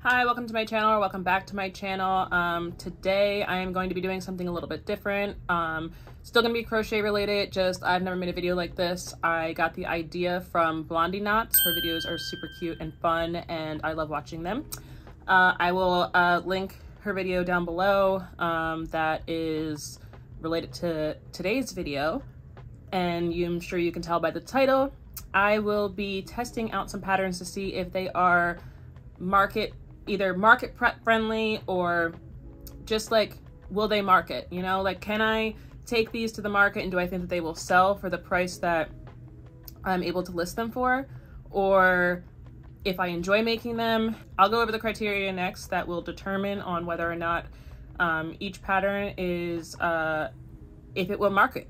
Hi, welcome to my channel, or welcome back to my channel. Today I am going to be doing something a little bit different. Still gonna be crochet related, just I've never made a video like this. I got the idea from Blondie Knots. Her videos are super cute and fun and I love watching them. I will link her video down below that is related to today's video, and I'm sure you can tell by the title. I will be testing out some patterns to see if they are either market friendly or just like, will they market, you know, like, can I take these to the market and do I think that they will sell for the price that I'm able to list them for? Or if I enjoy making them, I'll go over the criteria next that will determine on whether or not each pattern is, if it will market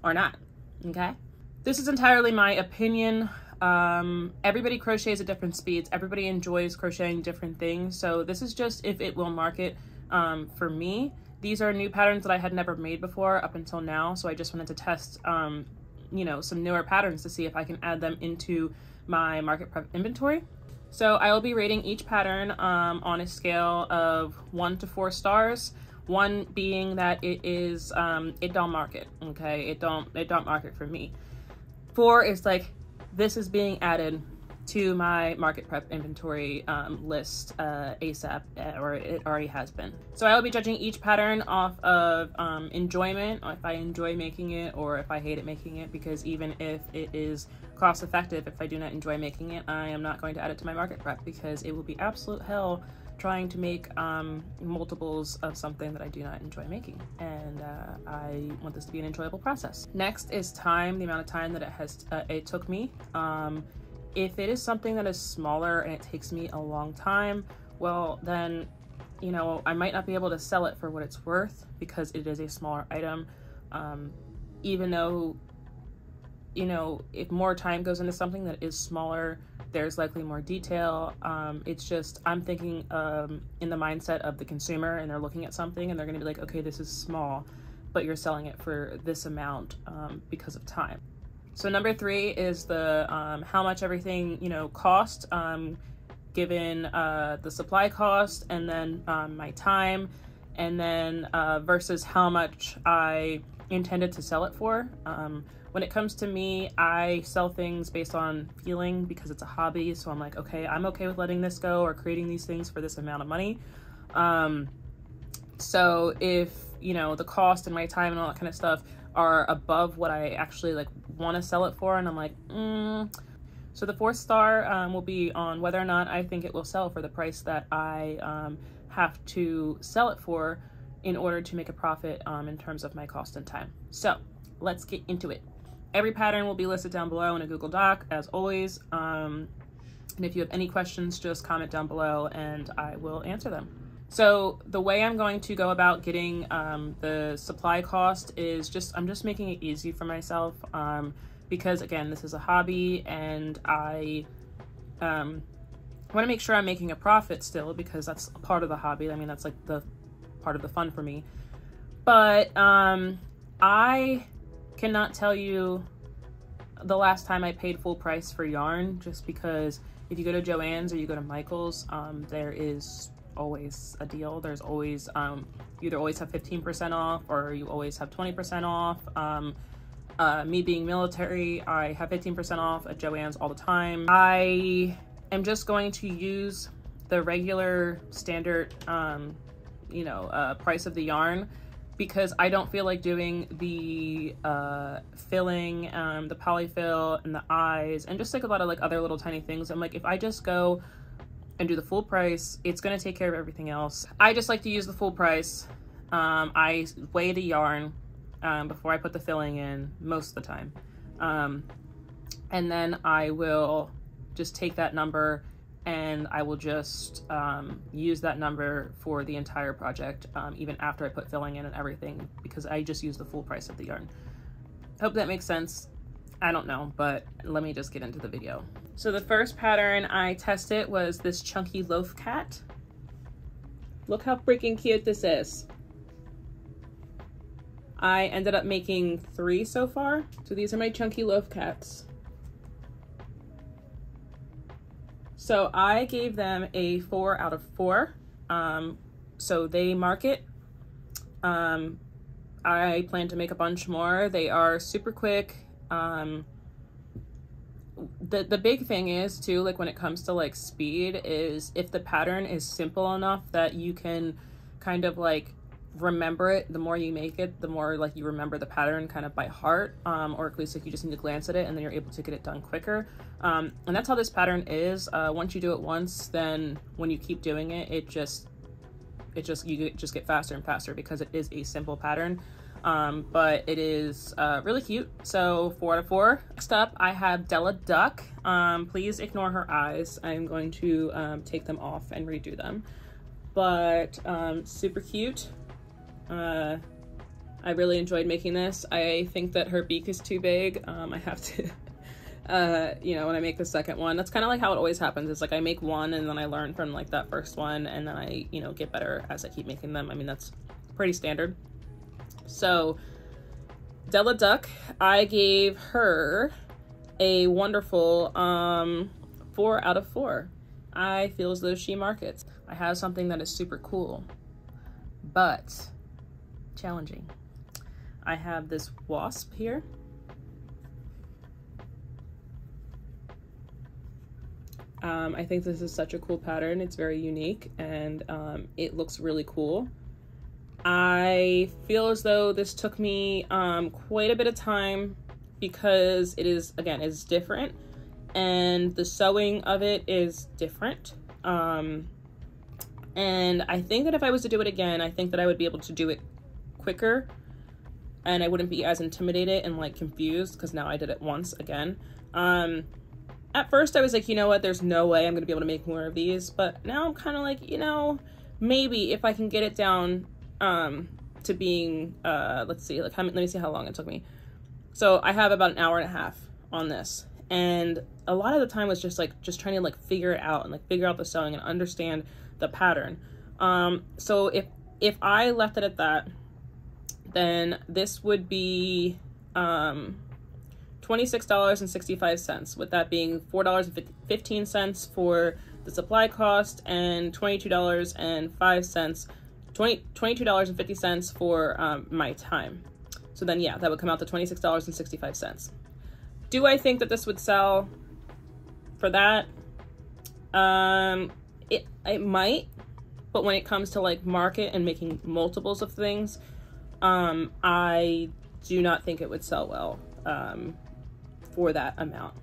or not, okay? This is entirely my opinion. Everybody crochets at different speeds. Everybody enjoys crocheting different things. So this is just if it will market for me. These are new patterns that I had never made before up until now. So I just wanted to test, you know, some newer patterns to see if I can add them into my market prep inventory. So I will be rating each pattern on a scale of 1 to 4 stars. 1 being that it is, it don't market, okay? It don't market for me. 4 is like, this is being added to my market prep inventory list ASAP, or it already has been. So I will be judging each pattern off of enjoyment, if I enjoy making it or if I hate it making it, because even if it is cost effective, if I do not enjoy making it, I am not going to add it to my market prep because it will be absolute hell trying to make multiples of something that I do not enjoy making, and I want this to be an enjoyable process. Next is time, the amount of time that it took me. If it is something that is smaller and it takes me a long time, well then, you know, I might not be able to sell it for what it's worth because it is a smaller item. Even though, you know, if more time goes into something that is smaller, there's likely more detail. It's just, I'm thinking in the mindset of the consumer, and they're looking at something and they're gonna be like, okay, this is small, but you're selling it for this amount because of time. So number 3 is the how much everything, you know, cost, given the supply cost, and then my time, and then versus how much I intended to sell it for. When it comes to me, I sell things based on feeling because it's a hobby. So I'm like, okay, I'm okay with letting this go or creating these things for this amount of money. So if, you know, the cost and my time and all that kind of stuff are above what I actually like want to sell it for, and I'm like, So the 4th star will be on whether or not I think it will sell for the price that I have to sell it for in order to make a profit in terms of my cost and time. So let's get into it. Every pattern will be listed down below in a Google Doc, as always. And if you have any questions, just comment down below and I will answer them. So the way I'm going to go about getting the supply cost is I'm just making it easy for myself, because again, this is a hobby and I want to make sure I'm making a profit still, because that's a part of the hobby. I mean, that's like the part of the fun for me. But I cannot tell you the last time I paid full price for yarn, just because if you go to Joann's or you go to Michael's, there is always a deal. There's always, you either always have 15% off or you always have 20% off. Me being military, I have 15% off at Joann's all the time. I am just going to use the regular standard, you know, price of the yarn, because I don't feel like doing the filling, the polyfill and the eyes, and just like a lot of like other little tiny things. I'm like, if I just go and do the full price, it's gonna take care of everything else. I just like to use the full price. I weigh the yarn before I put the filling in most of the time. And then I will just take that number and I will just use that number for the entire project, even after I put filling in and everything, because I just use the full price of the yarn. Hope that makes sense. I don't know, but let me just get into the video. So the first pattern I tested was this chunky Loaf Cat. Look how freaking cute this is. I ended up making 3 so far. So these are my chunky Loaf Cats. So I gave them a 4 out of 4. So they mark it. I plan to make a bunch more. They are super quick. The big thing is too, like when it comes to like speed, is if the pattern is simple enough that you can kind of like remember it, the more you make it, the more like you remember the pattern kind of by heart, or at least like you just need to glance at it and then you're able to get it done quicker. And that's how this pattern is. Once you do it once, then when you keep doing it, you just get faster and faster because it is a simple pattern. But it is really cute. So 4 out of 4. Next up, I have Dela Duck. Please ignore her eyes. I'm going to take them off and redo them. But super cute. I really enjoyed making this. I think that her beak is too big. I have to, you know, when I make the second one, that's kind of like how it always happens. It's like I make one and then I learn from like that first one, and then I, you know, get better as I keep making them. I mean, that's pretty standard. So Dela Duck, I gave her a wonderful 4 out of 4. I feel as though she markets. I have something that is super cool, but challenging. I have this wasp here. I think this is such a cool pattern. It's very unique, and it looks really cool. I feel as though this took me quite a bit of time because it is, again, it's different, and the sewing of it is different. And I think that if I was to do it again, I think that I would be able to do it quicker, and I wouldn't be as intimidated and like confused because now I did it once again. At first I was like, you know what, there's no way I'm gonna be able to make more of these, but now I'm kind of like, you know, maybe if I can get it down to being let's see, like let me see how long it took me. So I have about an hour and a half on this, and a lot of the time was just trying to like figure it out and like figure out the sewing and understand the pattern. So if I left it at that, then this would be $26.65, with that being $4.15 for the supply cost and $22.50 for my time. So then yeah, that would come out to $26.65. Do I think that this would sell for that? It might, but when it comes to like market and making multiples of things, I do not think it would sell well for that amount.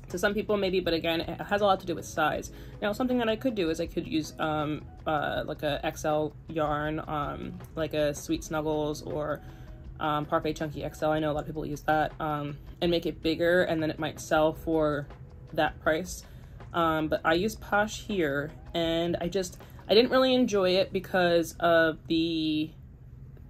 To some people maybe, but again, it has a lot to do with size. Now, something that I could do is I could use like a XL yarn, like a Sweet Snuggles or Parfait Chunky XL. I know a lot of people use that, and make it bigger, and then it might sell for that price. But I use Posh here, and I didn't really enjoy it because of the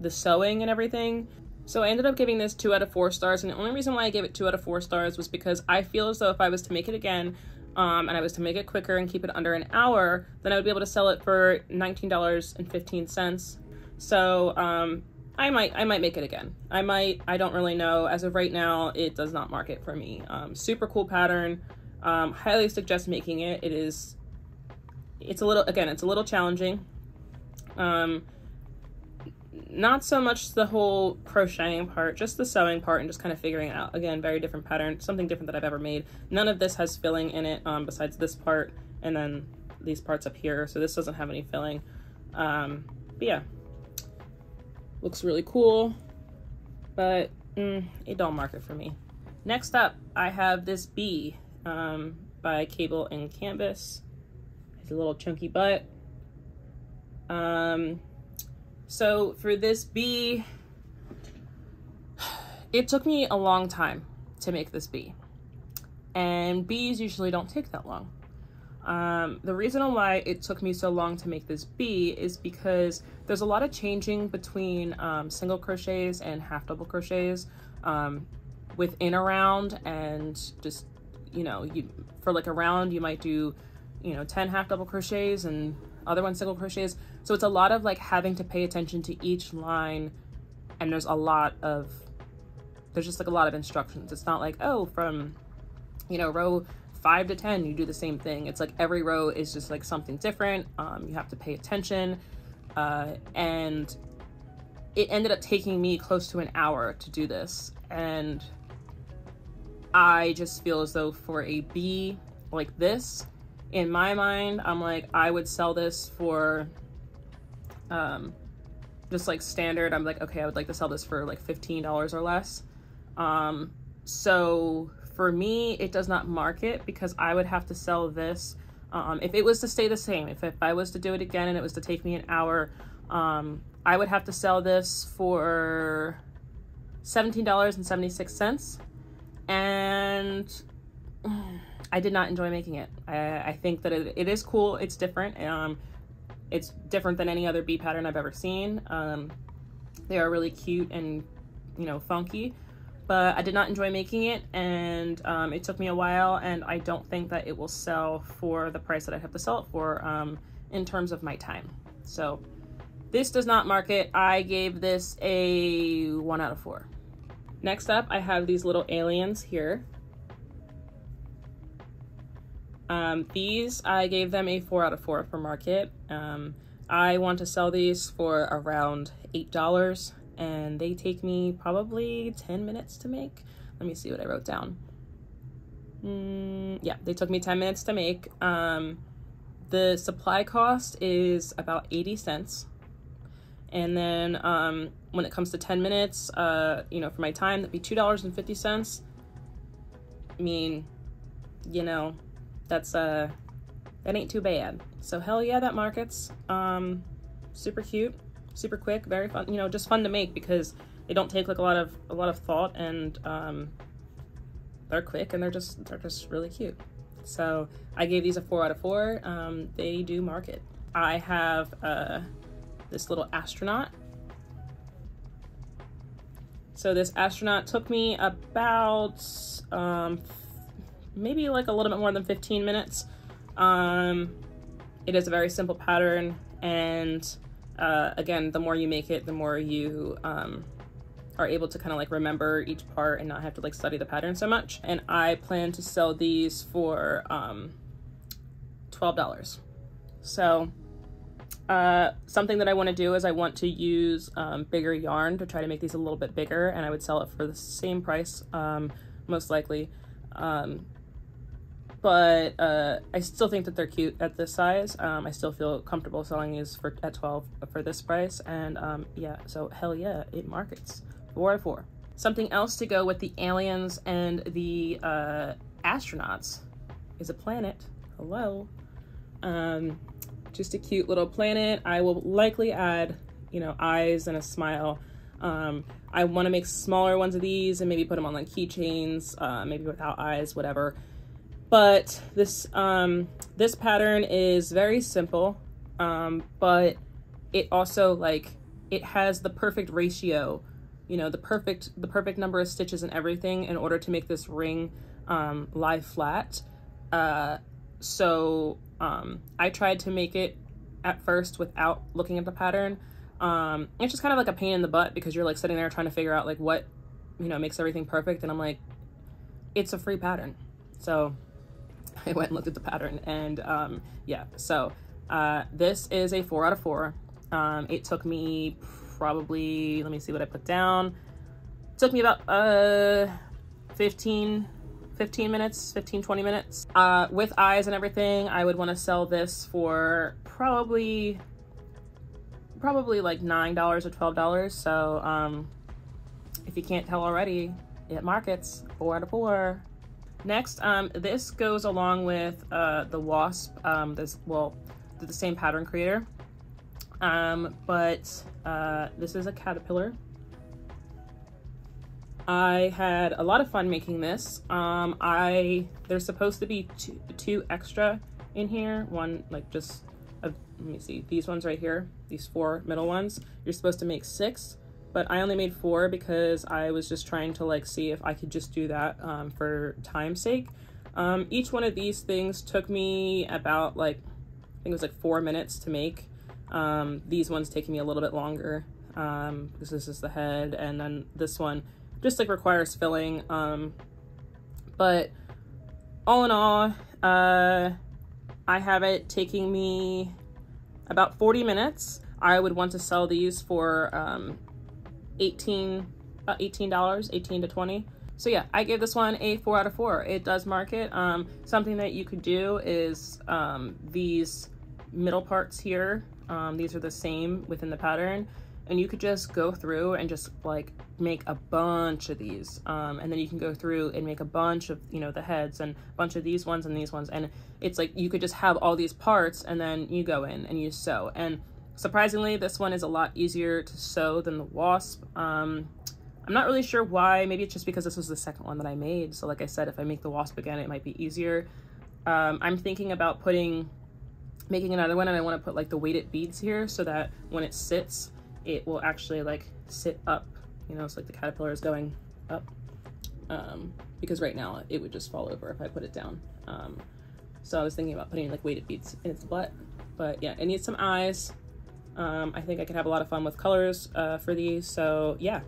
sewing and everything. So I ended up giving this 2 out of 4 stars, and the only reason why I gave it 2 out of 4 stars was because I feel as though if I was to make it again, and I was to make it quicker and keep it under an hour, then I would be able to sell it for $19.15. So I might make it again. I don't really know. As of right now, it does not market for me. Super cool pattern. Highly suggest making it. It's a little challenging. Not so much the whole crocheting part, just the sewing part and just kind of figuring it out. Again, very different pattern, something different that I've ever made. None of this has filling in it, besides this part and then these parts up here. So this doesn't have any filling. But yeah, looks really cool, but it don't market for me. Next up, I have this bee by Cable and Canvas. It's a little chunky butt. So for this bee, it took me a long time to make this bee, and bees usually don't take that long. The reason why it took me so long to make this bee is because there's a lot of changing between single crochets and half double crochets within a round, and just, you know, for like a round you might do, you know, 10 half double crochets and other ones single crochets. So it's a lot of like having to pay attention to each line, and there's just like a lot of instructions. It's not like, oh, from, you know, row 5 to 10, you do the same thing. It's like every row is just like something different. You have to pay attention, and it ended up taking me close to an hour to do this. And I just feel as though for a bee like this, in my mind, I'm like, I would sell this for just like standard. I'm like, okay, I would like to sell this for like $15 or less. So for me, it does not market, because I would have to sell this. If it was to stay the same, if I was to do it again and it was to take me an hour, I would have to sell this for $17.76. And I did not enjoy making it. I think that it is cool. It's different. It's different than any other bee pattern I've ever seen. They are really cute and, you know, funky, but I did not enjoy making it, and it took me a while, and I don't think that it will sell for the price that I have to sell it for in terms of my time. So this does not market. I gave this a 1 out of 4. Next up, I have these little aliens here. These, I gave them a 4 out of 4 for market. I want to sell these for around $8, and they take me probably 10 minutes to make. Let me see what I wrote down. Yeah, they took me 10 minutes to make. The supply cost is about 80 cents. And then when it comes to 10 minutes, you know, for my time, that'd be $2.50. I mean, you know, that's that ain't too bad. So hell yeah, that markets. Super cute, super quick, very fun, you know, just fun to make because they don't take like a lot of thought, and they're quick, and they're just really cute. So I gave these a 4 out of 4. They do market. I have this little astronaut. So this astronaut took me about maybe like a little bit more than 15 minutes. It is a very simple pattern, and again, the more you make it, the more you are able to kind of like remember each part and not have to like study the pattern so much. And I plan to sell these for $12. So something that I want to do is I want to use bigger yarn to try to make these a little bit bigger, and I would sell it for the same price, most likely. But I still think that they're cute at this size. I still feel comfortable selling these at 12 for this price, and yeah, so hell yeah, it markets. 4 out of 4. Something else to go with the aliens and the astronauts is a planet. Hello. Just a cute little planet. I will likely add, you know, eyes and a smile. I want to make smaller ones of these and maybe put them on like keychains, maybe without eyes, whatever. But this this pattern is very simple, but it also like it has the perfect ratio, you know, the perfect number of stitches and everything in order to make this ring lie flat. So I tried to make it at first without looking at the pattern. It's just kind of like a pain in the butt because you're like sitting there trying to figure out like what, you know, makes everything perfect. And I'm like, it's a free pattern. So I went and looked at the pattern, and yeah, so this is a 4 out of 4. It took me probably, let me see what I put down. It took me about 15 minutes, 20 minutes. With eyes and everything, I would want to sell this for probably like $9 or $12. So if you can't tell already, it markets. 4 out of 4. Next, this goes along with the Wasp. Well, they're the same pattern creator, but this is a caterpillar. I had a lot of fun making this. There's supposed to be two extra in here. One like just, let me see, these ones right here, these 4 middle ones. You're supposed to make 6. But I only made 4 because I was just trying to like see if I could just do that for time's sake. Each one of these things took me about like, I think it was like 4 minutes to make. These ones taking me a little bit longer because this is the head, and then this one just like requires filling. But all in all, I have it taking me about 40 minutes. I would want to sell these for $18, 18 to 20. So yeah, I gave this one a 4 out of 4. It does market. Something that you could do is these middle parts here, these are the same within the pattern, and you could just go through and just like make a bunch of these, and then you can go through and make a bunch of, you know, the heads and a bunch of these ones and these ones, and it's like you could just have all these parts and then you go in and you sew. And surprisingly, this one is a lot easier to sew than the Wasp. I'm not really sure why. Maybe it's just because this was the second one that I made, so like I said, if I make the Wasp again, it might be easier. I'm thinking about making another one, and I want to put like the weighted beads here so that when it sits, it will actually like sit up, you know, it's like the caterpillar is going up, because right now it would just fall over if I put it down. So I was thinking about putting like weighted beads in its butt, but yeah, it needs some eyes. I think I could have a lot of fun with colors for these, so yeah,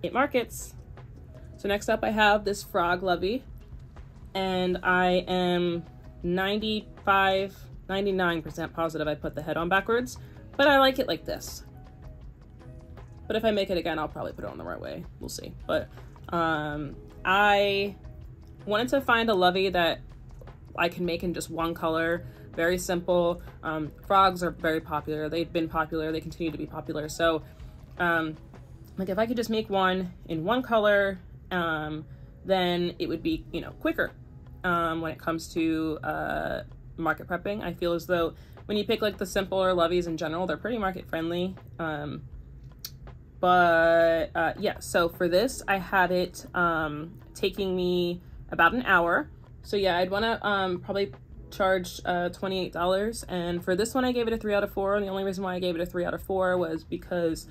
it markets. So next up I have this frog lovey, and I am 99% positive I put the head on backwards, but I like it like this. But if I make it again, I'll probably put it on the right way. We'll see. But I wanted to find a lovey that I can make in just one color. Very simple. Frogs are very popular. They've been popular. They continue to be popular. So like if I could just make one in one color, then it would be, you know, quicker when it comes to market prepping. I feel as though when you pick like the simpler loveys in general, they're pretty market friendly. Yeah, so for this, I had it taking me about an hour. So yeah, I'd want to probably charge $28. And for this one, I gave it a 3 out of 4. And the only reason why I gave it a 3 out of 4 was because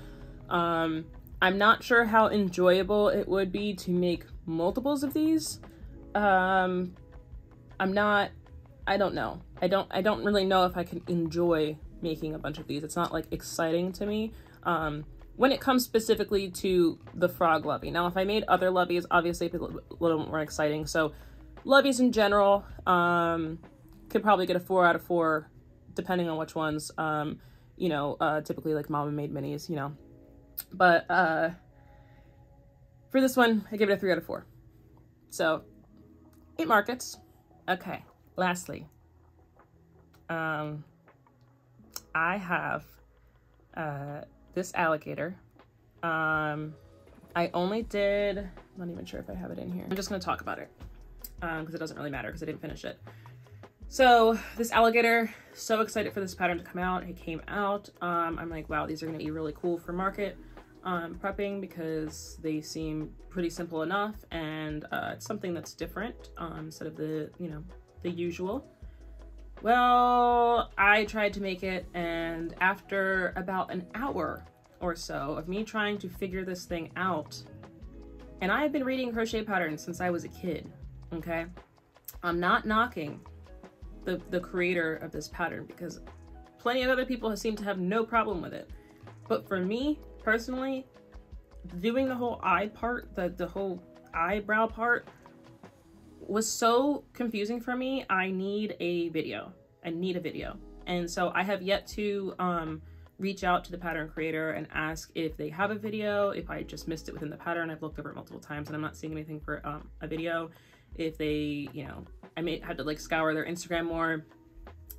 I'm not sure how enjoyable it would be to make multiples of these. I don't know. I don't really know if I can enjoy making a bunch of these. It's not like exciting to me. When it comes specifically to the frog lovey. Now, if I made other loveys, obviously it'd be a little more exciting. So loveys in general, could probably get a 4 out of 4, depending on which ones, you know, typically like Mama Made minis, you know. But for this one, I give it a 3 out of 4. So it markets. Okay, lastly, I have this alligator. I only did, I'm not even sure if I have it in here. I'm just gonna talk about it because it doesn't really matter because I didn't finish it. So this alligator, so excited for this pattern to come out. It came out. I'm like, wow, these are gonna be really cool for market prepping because they seem pretty simple enough, and it's something that's different instead of the, you know, the usual. Well, I tried to make it, and after about an hour or so of me trying to figure this thing out, and I've been reading crochet patterns since I was a kid, okay? I'm not knocking the creator of this pattern because plenty of other people seem to have no problem with it. But for me, personally, doing the whole eye part, the whole eyebrow part, was so confusing for me. I need a video. And so I have yet to reach out to the pattern creator and ask if they have a video, if I just missed it within the pattern. I've looked over it multiple times and I'm not seeing anything for a video. If they, you know, I may have to like scour their Instagram more,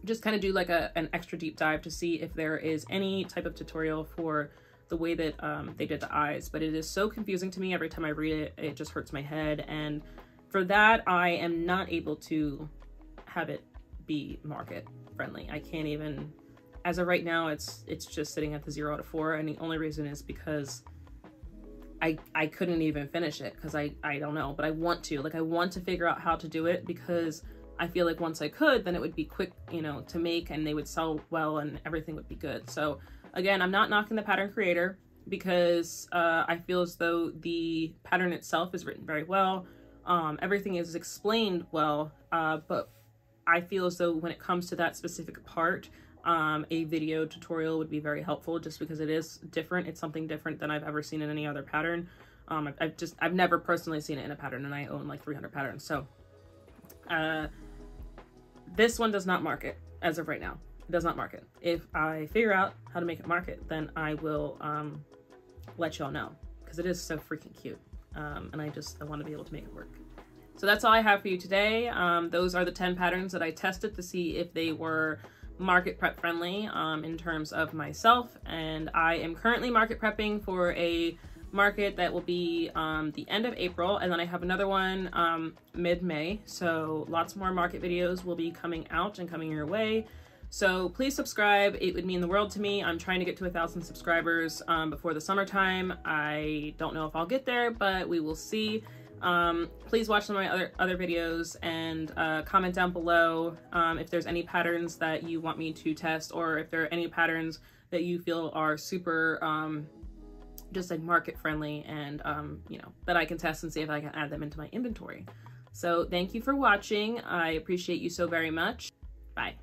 just kind of do like an extra deep dive to see if there is any type of tutorial for the way that they did the eyes. But it is so confusing to me every time I read it. It just hurts my head, and for that, I am not able to have it be market friendly. I can't even, as of right now, it's just sitting at the 0 out of 4, and the only reason is because I couldn't even finish it because I don't know, but I want to. Like, I want to figure out how to do it because I feel like once I could, then it would be quick, you know, to make, and they would sell well and everything would be good. So again, I'm not knocking the pattern creator because I feel as though the pattern itself is written very well. Everything is explained well, but I feel as though when it comes to that specific part, a video tutorial would be very helpful just because it is different. It's something different than I've ever seen in any other pattern. I've never personally seen it in a pattern, and I own like 300 patterns. So This one does not market as of right now. It does not market. If I figure out how to make it market, then I will let y'all know, because it is so freaking cute. And I want to be able to make it work. So that's all I have for you today. Those are the 10 patterns that I tested to see if they were market prep friendly in terms of myself. And I am currently market prepping for a market that will be the end of April, and then I have another one mid-May. So lots more market videos will be coming out and coming your way. So please subscribe. It would mean the world to me. I'm trying to get to 1,000 subscribers before the summertime. I don't know if I'll get there, but we will see. Please watch some of my other videos, and comment down below if there's any patterns that you want me to test, or if there are any patterns that you feel are super just like market friendly, and you know, that I can test and see if I can add them into my inventory. So thank you for watching. I appreciate you so very much. Bye.